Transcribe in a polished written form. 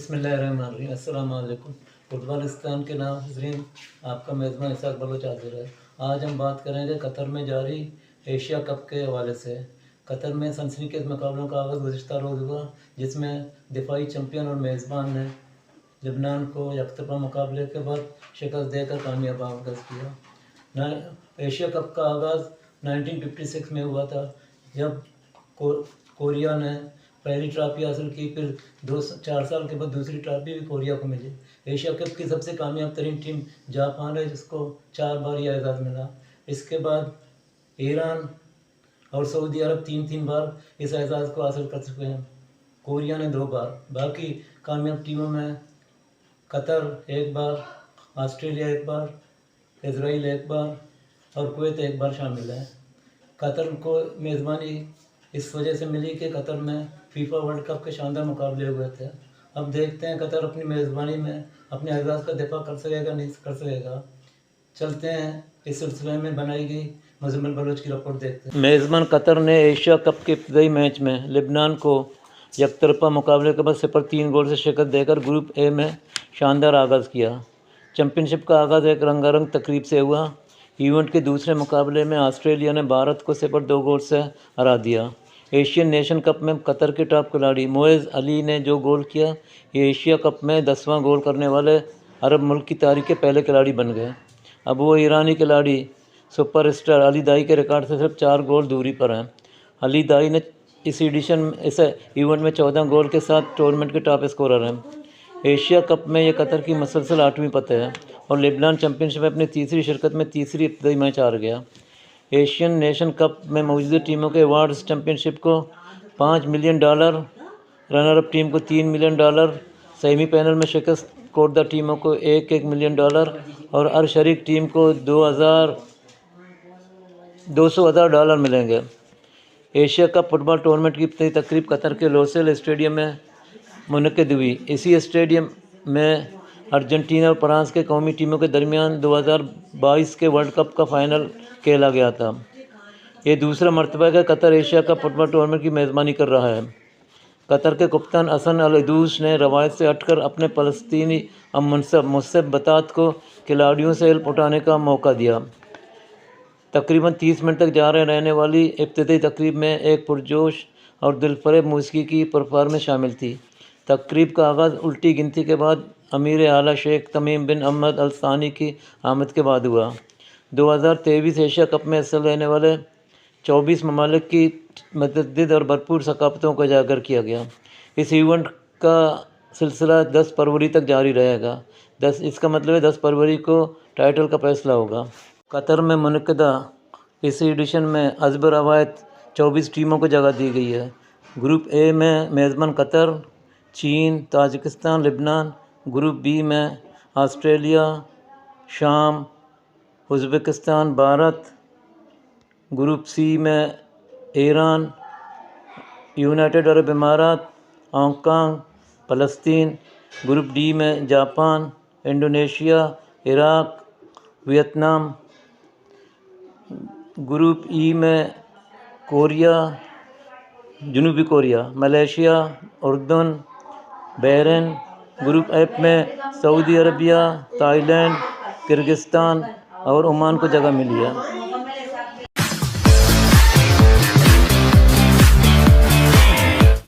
बिस्मिल्लाहिर्रहमानिर्रहीम। अस्सलाम वालेकुम। फुटबॉलिस्तान के नाज़रीन, आपका मेज़बान इसाक बलोच हाज़िर है। आज हम बात करेंगे कतर में जारी एशिया कप के हवाले से। कतर में सनसनीखेज़ मुकाबलों का आगाज़ गुज़िश्ता रोज़ हुआ, जिसमें दिफाई चैंपियन और मेज़बान ने लबनान को यकतरफा मुकाबले के बाद शिकस्त देकर कामयाब आगाज़ किया। एशिया कप का आगाज़ 1956 में हुआ था, जब कोरिया ने पहली ट्रॉफी हासिल की। फिर 4 साल के बाद दूसरी ट्रॉफी भी कोरिया को मिली। एशिया कप की सबसे कामयाब तरीन टीम जापान है, जिसको 4 बार यह एजाज़ मिला। इसके बाद ईरान और सऊदी अरब 3-3 बार इस एजाज़ को हासिल कर चुके हैं। कोरिया ने 2 बार। बाकी कामयाब टीमों में कतर 1 बार, ऑस्ट्रेलिया 1 बार, इजराइल 1 बार और कुवैत 1 बार शामिल है। कतर को मेज़बानी इस वजह से मिली कि कतर में फीफा वर्ल्ड कप के शानदार मुकाबले हुए थे। अब देखते हैं कतर अपनी मेज़बानी में अपने एजाज़ का दिफा कर सकेगा नहीं कर सकेगा। चलते हैं इस सिलसिले में बनाई गई मुज़म्मिल बलोच की रिपोर्ट देखते हैं। मेज़बान कतर ने एशिया कप के इब्तदाई मैच में लेबनान को यकतरफा मुकाबले के बाद 0-3 गोल से शिकस्त देकर ग्रुप ए में शानदार आगाज़ किया। चैंपियनशिप का आगाज़ एक रंगारंग तकरीब से हुआ। इवेंट के दूसरे मुकाबले में ऑस्ट्रेलिया ने भारत को 0-2 गोल से हरा दिया। एशियन नेशन कप में कतर के टॉप खिलाड़ी मोएज़ अली ने जो गोल किया, ये एशिया कप में 10वां गोल करने वाले अरब मुल्क की तारीख के पहले खिलाड़ी बन गए। अब वो ईरानी खिलाड़ी सुपरस्टार अली दाई के रिकॉर्ड से सिर्फ 4 गोल दूरी पर हैं। अली दाई ने इस इवेंट में 14 गोल के साथ टूर्नामेंट के टॉप स्कोरर हैं। एशिया कप में ये कतर की मुसलसल 8वीं फतह है और लेबनान चैंपियनशिप में अपनी तीसरी शिरकत में तीसरी इब्तदाई मैच हार गया। एशियन नेशन कप में मौजूदा टीमों के अवार्ड्स चैंपियनशिप को $5 मिलियन, रनर अप टीम को $3 मिलियन, सेमीफाइनल में शिकस्त खोर्दा टीमों को $1 मिलियन और हर शरीक टीम को $200,000 मिलेंगे। एशिया कप फुटबॉल टूर्नामेंट की इब्तदाई तकरीब कतर के लोसेल स्टेडियम में मुनक़िद हुई। इसी स्टेडियम में अर्जेंटीना और फ्रांस के कौमी टीमों के दरमियान 2022 के वर्ल्ड कप का फाइनल खेला गया था। ये दूसरा मरतबा है कि Qatar Asia cup football tournament की मेज़बानी कर रहा है। कतर के कप्तान हसन अल-इदूस ने रवायत से हटकर अपने फ़लस्तीनी मुंसब बतात को खिलाड़ियों से हेल्प उठाने का मौका दिया। तकरीबन 30 मिनट तक जारी रहने वाली इब्तदाई तकरीब में एक पुरजोश और दिलफरेब मौसीकी की परफॉर्मेंस शामिल थी। तकरीब का आगाज़ उल्टी गिनती के बाद अमीर आला शेख तमीम बिन अहमद अल सानी की आमद के बाद हुआ। 2023 एशिया कप में हिस्सा लेने वाले 24 ममालिक की मतअद्दिद और भरपूर सकाफ़तों को उजागर किया गया। इस इवेंट का सिलसिला 10 फरवरी तक जारी रहेगा। इसका मतलब है 10 फरवरी को टाइटल का फैसला होगा। कतर में मुनक़िदा इस एडिशन में हस्ब रवायत 24 टीमों को जगह दी गई है। ग्रुप ए में मेज़बान कतर, चीन, ताजिकिस्तान, लेबनान। ग्रुप बी में ऑस्ट्रेलिया, शाम, उज़्बेकिस्तान, भारत। ग्रुप सी में ईरान, यूनाइटेड अरब अमारात, हांगकांग, फ़लस्तीन। ग्रुप डी में Japan, Indonesia, Iraq, Vietnam. Group E में कोरिया, जनूबी कोरिया, मलेशिया, उर्दन, बहरीन। ग्रुप एफ में सऊदी अरबिया, थाईलैंड, किर्गिस्तान और ओमान को जगह मिली है।